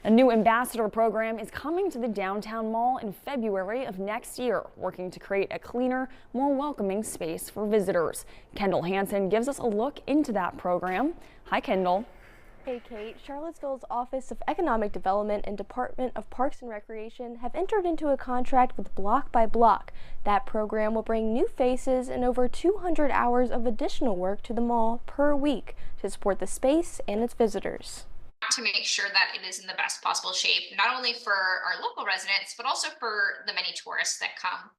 A new ambassador program is coming to the downtown mall in February of next year, working to create a cleaner, more welcoming space for visitors. Kendall Hansen gives us a look into that program. Hi, Kendall. Hey Kate, Charlottesville's Office of Economic Development and Department of Parks and Recreation have entered into a contract with Block by Block. That program will bring new faces and over 200 hours of additional work to the mall per week to support the space and its visitors. To make sure that it is in the best possible shape, not only for our local residents, but also for the many tourists that come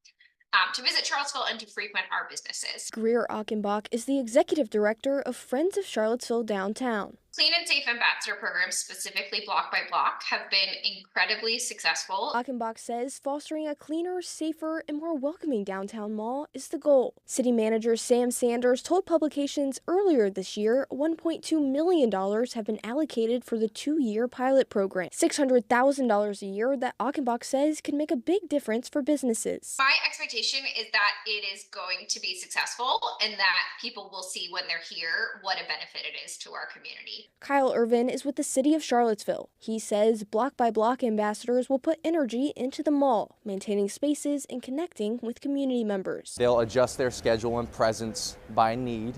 to visit Charlottesville and to frequent our businesses. Greer Achenbach is the executive director of Friends of Charlottesville Downtown. Clean and Safe Ambassador programs, specifically Block by Block, have been incredibly successful. Achenbach says fostering a cleaner, safer, and more welcoming downtown mall is the goal. City Manager Sam Sanders told publications earlier this year $1.2 million have been allocated for the 2-year pilot program. $600,000 a year that Achenbach says can make a big difference for businesses. My expectation is that it is going to be successful and that people will see when they're here what a benefit it is to our community. Kyle Irvin is with the City of Charlottesville. He says Block by Block ambassadors will put energy into the mall, maintaining spaces and connecting with community members. They'll adjust their schedule and presence by need.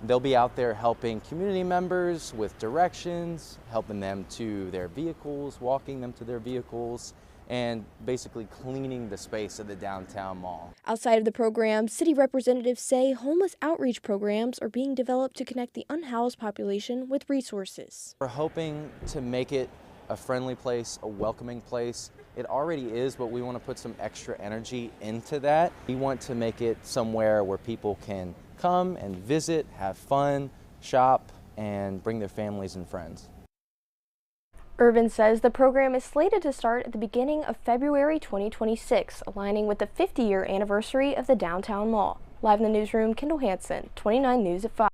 They'll be out there helping community members with directions, helping them to their vehicles, walking them to their vehicles, and basically cleaning the space of the downtown mall. Outside of the program, city representatives say homeless outreach programs are being developed to connect the unhoused population with resources. We're hoping to make it a friendly place, a welcoming place. It already is, but we want to put some extra energy into that. We want to make it somewhere where people can come and visit, have fun, shop, and bring their families and friends. Irvin says the program is slated to start at the beginning of February 2026, aligning with the 50-year anniversary of the downtown mall. Live in the newsroom, Kendall Hansen, 29 News at 5.